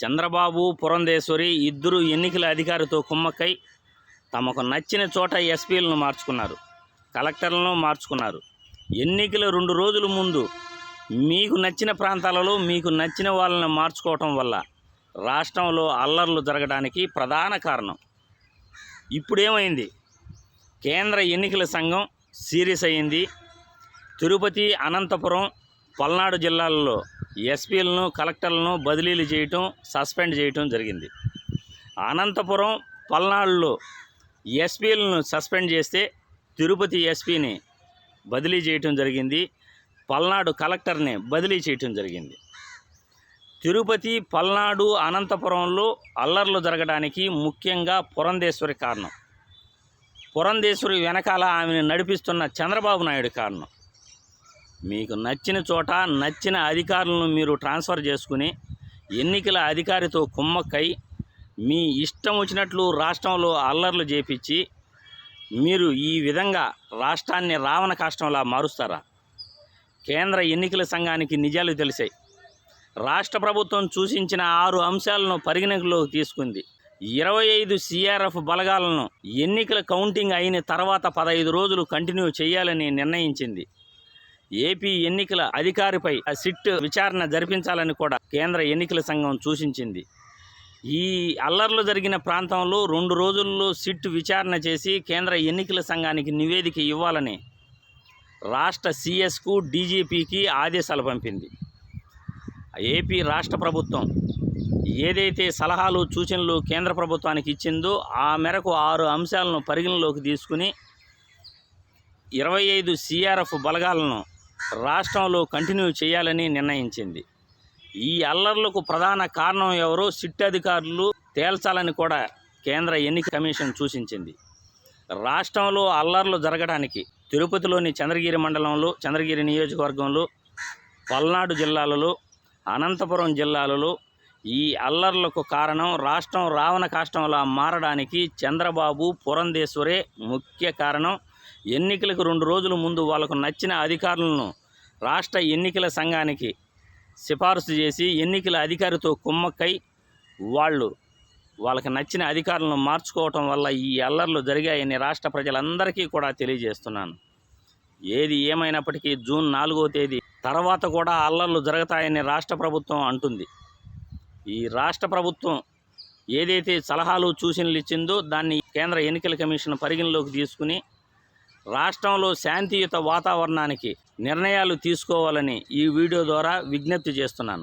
చంద్రబాబు, పురంధేశ్వరి ఇద్దరు ఎన్నికల అధికారితో కుమ్మక్కై తమకు నచ్చిన చోట ఎస్పీలను మార్చుకున్నారు, కలెక్టర్లను మార్చుకున్నారు. ఎన్నికల 2 రోజుల ముందు మీకు నచ్చిన ప్రాంతాలలో మీకు నచ్చిన వాళ్ళని మార్చుకోవటం వల్ల రాష్ట్రంలో అల్లర్లు జరగడానికి ప్రధాన కారణం. ఇప్పుడేమైంది? కేంద్ర ఎన్నికల సంఘం సీరియస్ అయింది. తిరుపతి, అనంతపురం, పల్నాడు జిల్లాలలో ఎస్పీలను, కలెక్టర్లను బదిలీలు చేయటం, సస్పెండ్ చేయటం జరిగింది. అనంతపురం, పల్నాడులో ఎస్పీలను సస్పెండ్ చేస్తే తిరుపతి ఎస్పీని బదిలీ చేయటం జరిగింది, పల్నాడు కలెక్టర్ని బదిలీ చేయటం జరిగింది. తిరుపతి, పల్నాడు, అనంతపురంలో అల్లర్లు జరగడానికి ముఖ్యంగా పురంధేశ్వరి కారణం. పురంధేశ్వరి వెనకాల ఆమెను నడిపిస్తున్న చంద్రబాబు నాయుడు కారణం. మీకు నచ్చిన చోట నచ్చిన అధికారులను మీరు ట్రాన్స్ఫర్ చేసుకుని ఎన్నికల అధికారితో కుమ్మక్కై మీ ఇష్టం వచ్చినట్లు రాష్ట్రంలో అల్లర్లు చేపించి మీరు ఈ విధంగా రాష్ట్రాన్ని రావణ కాష్టంలా మారుస్తారా? కేంద్ర ఎన్నికల సంఘానికి నిజాలు తెలిసాయి. రాష్ట్ర ప్రభుత్వం సూచించిన 6 అంశాలను పరిగణనలోకి తీసుకుంది. 25 సిఆర్ఎఫ్ బలగాలను ఎన్నికల కౌంటింగ్ అయిన తర్వాత 15 రోజులు కంటిన్యూ చేయాలని నిర్ణయించింది. ఏపీ ఎన్నికల అధికారిపై సిట్ విచారణ జరిపించాలని కూడా కేంద్ర ఎన్నికల సంఘం సూచించింది. ఈ అల్లర్లు జరిగిన ప్రాంతంలో 2 రోజుల్లో సిట్ విచారణ చేసి కేంద్ర ఎన్నికల సంఘానికి నివేదిక ఇవ్వాలని రాష్ట్ర సిఎస్కు, డీజీపీకి ఆదేశాలు పంపింది. ఏపీ రాష్ట్ర ప్రభుత్వం ఏదైతే సలహాలు, సూచనలు కేంద్ర ప్రభుత్వానికి ఇచ్చిందో ఆ మేరకు 6 అంశాలను పరిగణలోకి తీసుకుని 25 సిఆర్ఎఫ్ బలగాలను రాష్ట్రంలో కంటిన్యూ చేయాలని నిర్ణయించింది. ఈ అల్లర్లకు ప్రధాన కారణం ఎవరో సిట్ అధికారులు తేల్చాలని కూడా కేంద్ర ఎన్నికల కమిషన్ సూచించింది. రాష్ట్రంలో అల్లర్లు జరగడానికి తిరుపతిలోని చంద్రగిరి మండలంలో, చంద్రగిరి నియోజకవర్గంలో, పల్నాడు జిల్లాలలో, అనంతపురం జిల్లాలలో ఈ అల్లర్లకు కారణం రాష్ట్రం రావణ కాష్టంలా మారడానికి చంద్రబాబు, పురంధేశ్వరే ముఖ్య కారణం. ఎన్నికలకు 2 రోజుల ముందు వాళ్ళకు నచ్చిన అధికారులను రాష్ట్ర ఎన్నికల సంఘానికి సిఫారసు చేసి ఎన్నికల అధికారితో కుమ్మక్కై వాళ్ళకి నచ్చిన అధికారులను మార్చుకోవటం వల్ల ఈ అల్లర్లు జరిగాయని రాష్ట్ర ప్రజలందరికీ కూడా తెలియజేస్తున్నాను. ఏది ఏమైనప్పటికీ జూన్ 4వ తేదీ తర్వాత కూడా అల్లర్లు జరుగుతాయని రాష్ట్ర ప్రభుత్వం అంటుంది. ఈ రాష్ట్ర ప్రభుత్వం ఏదైతే సలహాలు, సూచనలు ఇచ్చిందో దాన్ని కేంద్ర ఎన్నికల కమిషన్ పరిగణలోకి తీసుకుని రాష్ట్రంలో శాంతియుత వాతావరణానికి నిర్ణయాలు తీసుకోవాలని ఈ వీడియో ద్వారా విజ్ఞప్తి చేస్తున్నాను.